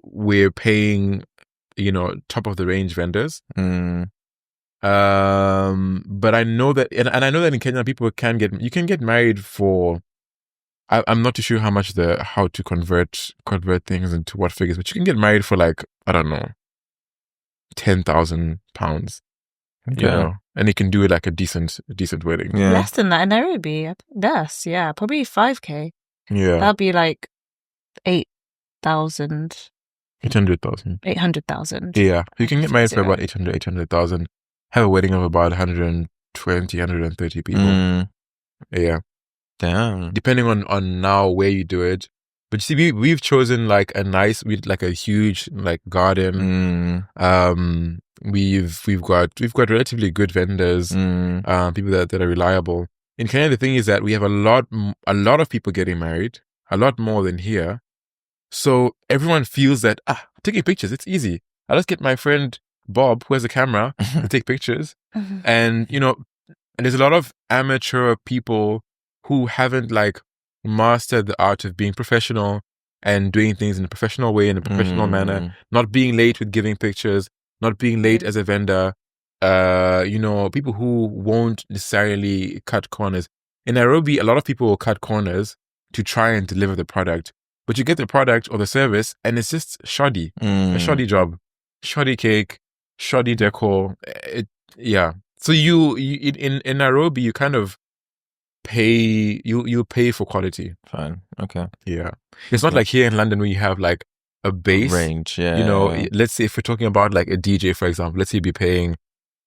we're paying, top of the range vendors. Mm, But I know that, and I know that in Kenya, you can get married for. I'm not too sure how to convert things into what figures, but you can get married for like, I don't know, £10,000. yeah. And you can do it like a decent wedding. Yeah. Less than that in Nairobi. Less, yeah, probably 5k. Yeah, That'd be like 8,000, 800,000. 800,000. Yeah, you can get married for Zero. about 800,000. Have a wedding of about 120, 130 people. Mm, Yeah, damn. depending on now where you do it. But you see, we've chosen like a huge like garden. Mm, We've got relatively good vendors. People that are reliable. In Kenya, the thing is that we have a lot of people getting married, a lot more than here. So everyone feels that taking pictures, it's easy. I'll just get my friend Bob, who has a camera, to take pictures. And and there's a lot of amateur people who haven't like mastered the art of being professional and doing things in a professional way, in a professional manner, not being late with giving pictures, not being late as a vendor. People who won't necessarily cut corners. In Nairobi, a lot of people will cut corners to try and deliver the product, but you get the product or the service and it's just shoddy, a shoddy job, shoddy cake, shoddy decor. Yeah. So you in Nairobi, you kind of pay, you pay for quality. Fine. Okay. Yeah. It's not like here in London where you have like a base range. Yeah. Let's say if we're talking about like a DJ, for example, let's say you'd be paying,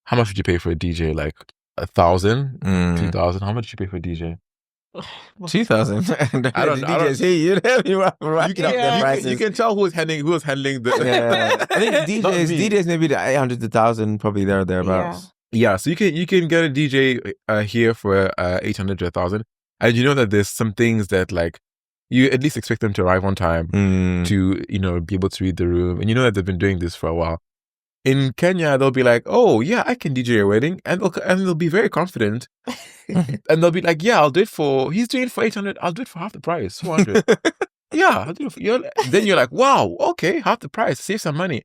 how much would you pay for a DJ? Like 1,000, 2,000. How much did you pay for a DJ? 2,000. I don't- DJs here. You racking up their prices. You can tell who was handling the. Yeah. I think Not me. DJs maybe the 800 to 1,000, probably there or thereabouts. Yeah, so you can get a DJ here for 800 to 1,000, and you know that there's some things that like you at least expect them to arrive on time to be able to read the room, and you know that they've been doing this for a while. In Kenya, they'll be like, "Oh yeah, I can DJ a wedding," and they'll be very confident, and they'll be like, "Yeah, I'll do it for. He's doing it for 800. I'll do it for half the price, 400. Yeah, I'll do it for." Then you're like, "Wow, okay, half the price, save some money."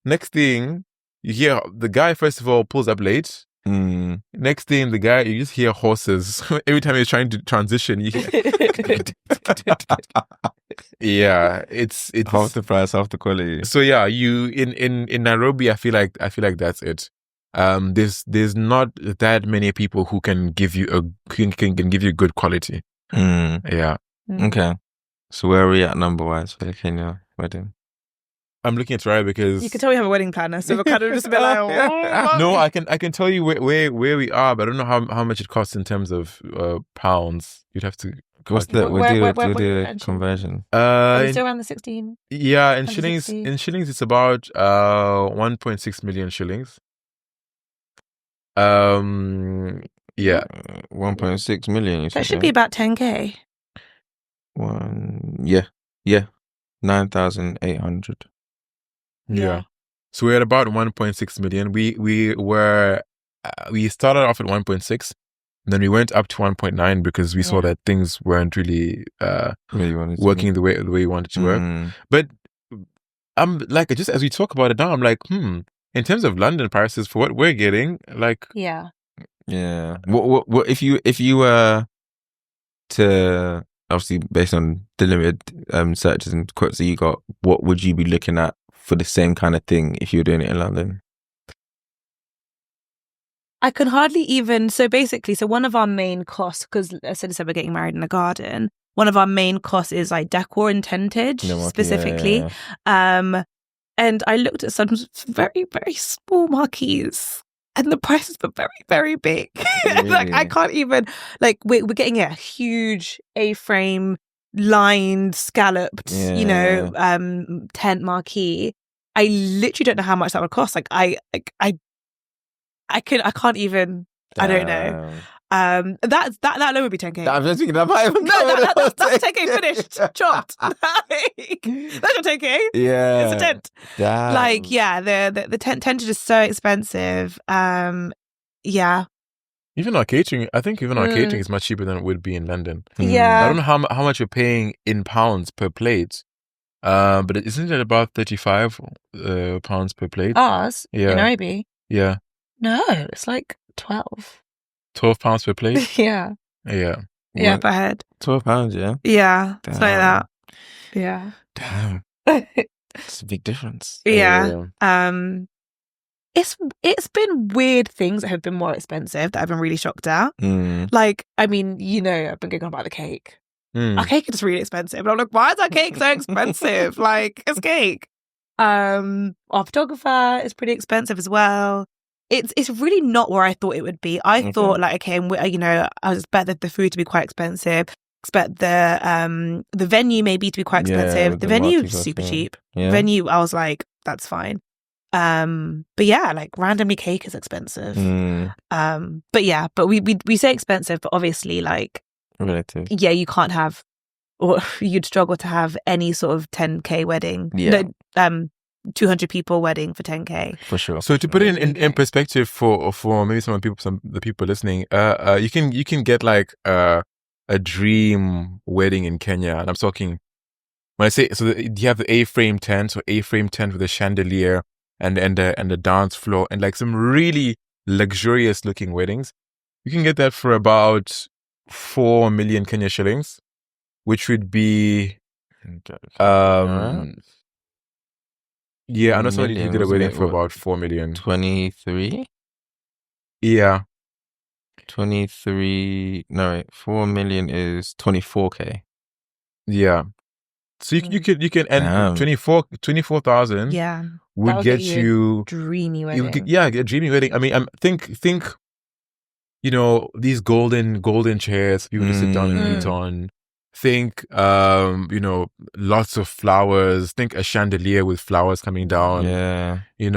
Next thing, you hear the guy first of all pulls up late. Next thing, the guy, you just hear horses every time he's trying to transition. You hear, yeah, it's Half the price, half the quality. So yeah, you in Nairobi, I feel like that's it. There's not that many people who can give you can give you good quality. Yeah. Okay. So where are we at number wise for the Kenya wedding? I'm looking at Ryan because You can tell we have a wedding planner, so we're kind of just a bit like, no, I can tell you where we are, but I don't know how much it costs in terms of pounds. You'd have to. What's the Where- we'll where- do where- the conversion? Are we still around the 16? Yeah, in 160? shillings it's about 1.6 million shillings. Yeah. 1.6 million. You That said, should be about 10k. Yeah. 9,800. Yeah. So we're at about 1.6 million. We started off at 1.6, Then we went up to 1.9 because we saw Yeah. that things weren't really Really wanted to working the way we wanted to work. But I'm like, just as we talk about it now, I'm like, in terms of London prices for what we're getting, like, Yeah. Yeah. What if you were to, obviously based on the limited searches and quotes that you got, what would you be looking at for the same kind of thing if you were doing it in London? I can hardly even. So basically, one of our main costs, because as I said, we're getting married in a garden. One of our main costs is like decor and tentage specifically. Yeah. And I looked at some very, very small marquees, and the prices were very, very big. Like I Really? can't even. Like we're getting a huge A-frame, lined, scalloped, Yeah. tent marquee. I literally don't know how much that would cost. Like I can't even. I don't know. That alone would be 10K. I'm just thinking that might even that's 10K finished, chopped. Like, that's your 10K. Yeah. It's a tent. Damn. Like, yeah, the tentage is so expensive. Yeah. even our catering, I think even our catering is much cheaper than it would be in London. Yeah. I don't know how much you're paying in pounds per plate, but isn't it about 35 pounds per plate? Ours Yeah. in Obi. Yeah, No, it's like 12. 12 pounds per plate. Yeah. Yeah. Yeah, per head. £12, yeah. Yeah. It's like Damn. that. Yeah. Damn. It's a big difference. Yeah. It's been weird things that have been more expensive that I've been really shocked at. Like, I mean, I've been going on about the cake. Our cake is really expensive. And I'm like, why is our cake so expensive? Like, it's cake. Our photographer is pretty expensive as well. It's really not where I thought it would be. I thought like, okay, I was expect the food to be quite expensive. Expect the venue maybe to be quite expensive. The venue is super cheap. Yeah. Venue, I was like, that's fine. But yeah, like randomly cake is expensive. But we say expensive, but obviously like Relative. yeah, you can't have, or you'd struggle to have any sort of 10K wedding. Yeah. No, 200 people wedding for 10K. For sure. So to put it in perspective for maybe some of the people listening, you can get like a dream wedding in Kenya, and I'm talking when I say you have the A-frame tent, with a chandelier and the dance floor and like some really luxurious looking weddings. You can get that for about 4 million Kenya shillings, which would be yeah, I know somebody who did a wedding for about 4 million. 23? Yeah. 23. No, wait. 4 million is 24K. Yeah. So you can and 24,000 Yeah. would get you dreamy wedding. Get a dreamy wedding. I mean, think these golden chairs people to sit down and eat on. Think lots of flowers. Think a chandelier with flowers coming down. Yeah. You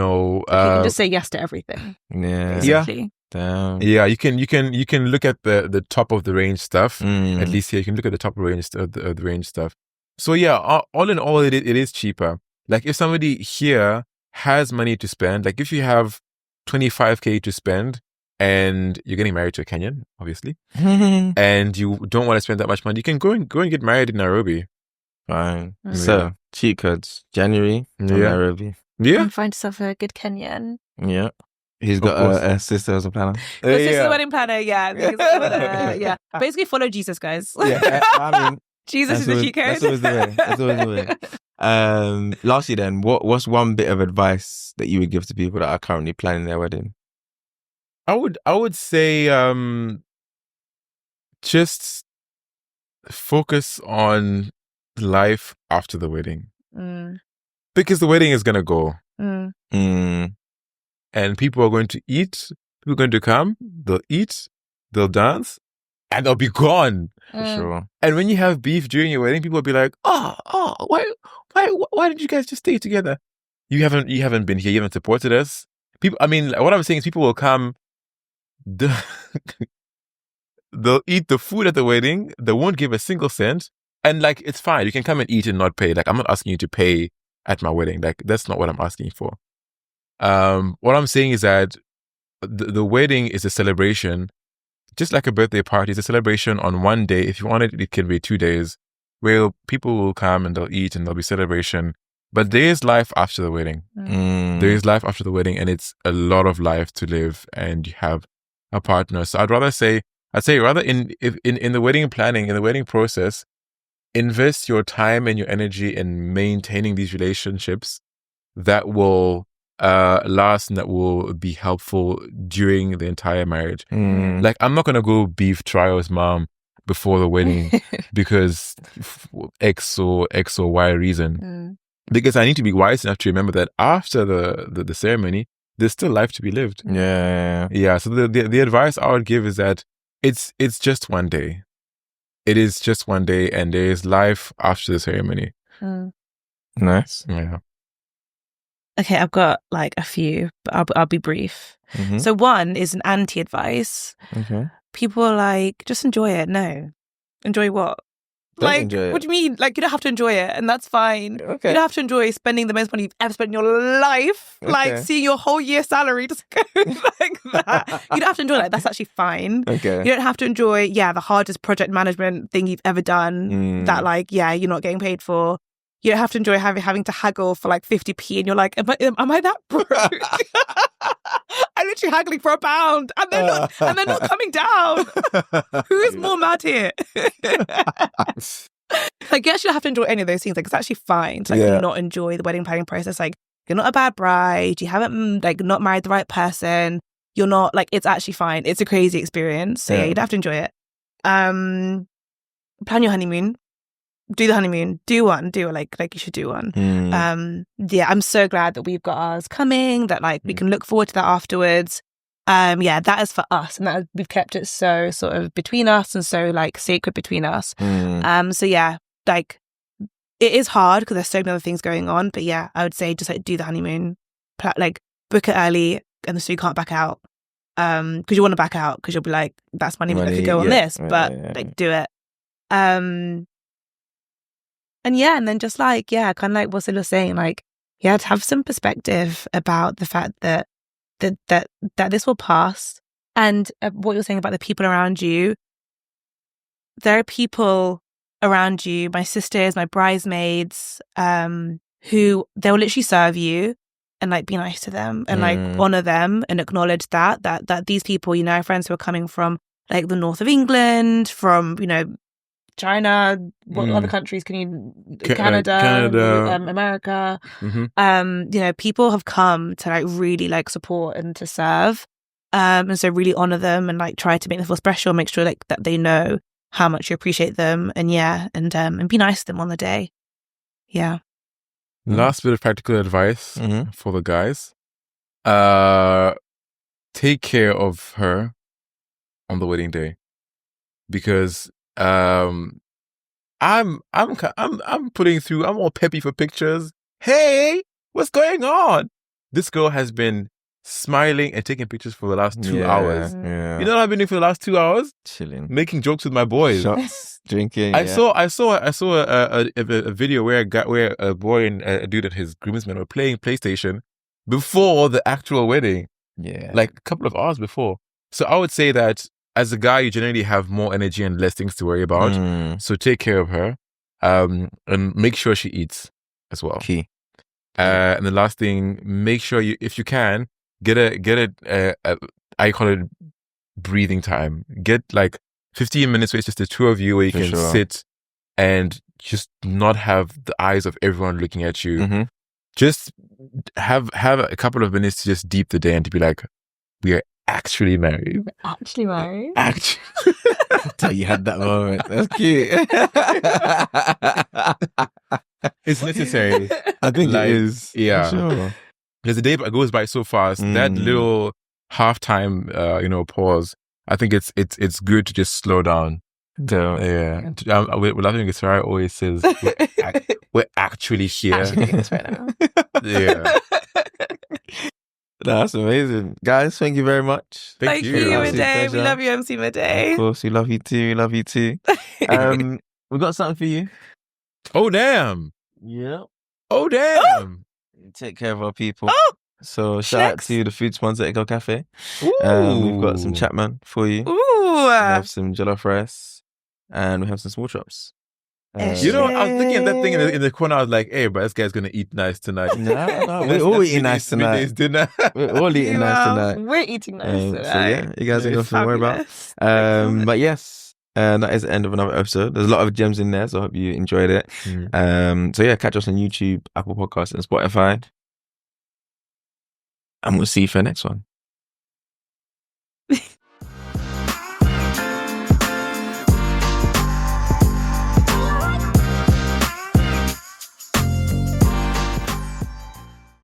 can just say yes to everything. Yeah. Basically. Damn. Yeah, you can look at the top of the range stuff. At least here you can look at the top of the range stuff. So yeah, all in all, it is cheaper. Like if somebody here has money to spend, like if you have 25K to spend and you're getting married to a Kenyan, obviously, and you don't want to spend that much money, you can go and get married in Nairobi. Fine. So cheat codes, January, Nairobi. Yeah. And find yourself a good Kenyan. Yeah. He's got a sister as a planner. Your sister's wedding planner, yeah. Basically follow Jesus, guys. Yeah, I mean, Jesus is the cheat code. That's always the way. That's always the way. Lastly then, what's one bit of advice that you would give to people that are currently planning their wedding? I would say just focus on life after the wedding. Because the wedding is gonna go. And people are going to eat, people are going to come, they'll eat, they'll dance, and they'll be gone. For sure. And when you have beef during your wedding, people will be like, why did you guys just stay together? You haven't been here, you haven't supported us. People, I mean, what I'm saying is people will come, they'll eat the food at the wedding, they won't give a single cent, and like, it's fine, you can come and eat and not pay. Like, I'm not asking you to pay at my wedding. Like, that's not what I'm asking for. What I'm saying is that the wedding is a celebration just like a birthday party, it's a celebration on one day. If you want it, it can be 2 days where people will come and they'll eat and there'll be celebration. But there is life after the wedding. There is life after the wedding, and it's a lot of life to live, and you have a partner. So I'd say rather in the wedding planning, in the wedding process, invest your time and your energy in maintaining these relationships that will last and that will be helpful during the entire marriage. Like, I'm not gonna go beef Trio's mom before the wedding because X or Y reason. Because I need to be wise enough to remember that after the ceremony, there's still life to be lived. Yeah. So the advice I would give is that it's just one day. It is just one day, and there is life after the ceremony. Nice. Yeah. Okay, I've got like a few, but I'll be brief. So one is an anti-advice. Okay. People are like, just enjoy it. No. Enjoy what? Don't Like, enjoy it. what do you mean? Like, you don't have to enjoy it, and that's fine. Okay. You don't have to enjoy spending the most money you've ever spent in your life. Like, Okay. seeing your whole year salary just go like that. You don't have to enjoy that. That's actually fine. Okay. You don't have to enjoy, the hardest project management thing you've ever done that, like, you're not getting paid for. You don't have to enjoy having to haggle for like 50p, and you're like, am I that broke? I'm literally haggling for £1, and they're not coming down. Who is more mad here? Like, you actually don't have to enjoy any of those things. Like, it's actually fine to like not enjoy the wedding planning process. Like, you're not a bad bride. You haven't like not married the right person. You're not like, it's actually fine. It's a crazy experience. So you don't have to enjoy it. Plan your honeymoon. Do the honeymoon. Do it like you should do one. I'm so glad that we've got ours coming, that like we can look forward to that afterwards. That is for us, and that we've kept it so sort of between us and so like sacred between us. Like it is hard because there's so many other things going on, but I would say just like do the honeymoon, like book it early, and so you can't back out. Because you want to back out because you'll be like, that's money that could go on this, but like do it. And then just like, kind of like what Sila was saying, like, to have some perspective about the fact that this will pass. And what you're saying about the people around you, there are people around you, my sisters, my bridesmaids, who they'll literally serve you and like be nice to them and like honor them and acknowledge that these people, our friends who are coming from like the north of England, from, China, what other countries can you? Canada, America. People have come to like really like support and to serve, and so really honor them and like try to make them feel special, make sure like that they know how much you appreciate them, and be nice to them on the day. Last bit of practical advice for the guys: take care of her on the wedding day, because I'm putting through. I'm all peppy for pictures. Hey, what's going on? This girl has been smiling and taking pictures for the last 2 hours. You know what I've been doing for the last 2 hours? Chilling, making jokes with my boys, shots, drinking. I saw a video where a boy and a dude and his groomsmen were playing PlayStation before the actual wedding. Like a couple of hours before. So I would say that, as a guy, you generally have more energy and less things to worry about. So take care of her, and make sure she eats as well. Key. And the last thing, make sure if you can, get a I call it breathing time. Get like 15 minutes where it's just the two of you, where you can sit and just not have the eyes of everyone looking at you. Just have a couple of minutes to just deep the day and to be like, we are actually married. Actually. So you had that moment. That's cute. It's necessary. I think it is. Yeah. Sure. Because the day goes by so fast. That little halftime, pause. I think it's good to just slow down. We're laughing because Sarah always says we're actually here. Right now. Yeah. That's amazing. Guys, thank you very much. Thank you, Mide. We love you, MC Mide. Of course, we love you too. We got something for you. Oh, damn. Yeah. Oh, damn. Take care of our people. Oh, so shout out to the food sponsor, Decor Cafe. Ooh. We've got some Chapman for you. Ooh. Ooh. We have some jollof rice, and we have some small chops. You know, I was looking at that thing in the corner. I was like, "Hey, but this guy's gonna eat nice tonight." No, we're all eating nice tonight. Miday's dinner. We're all eating nice tonight. We're eating nice tonight. So yeah, you guys ain't Nice. nothing to worry about. Fabulous. But yes, that is the end of another episode. There's a lot of gems in there, so I hope you enjoyed it. So yeah, catch us on YouTube, Apple Podcasts, and Spotify. And we'll see you for the next one.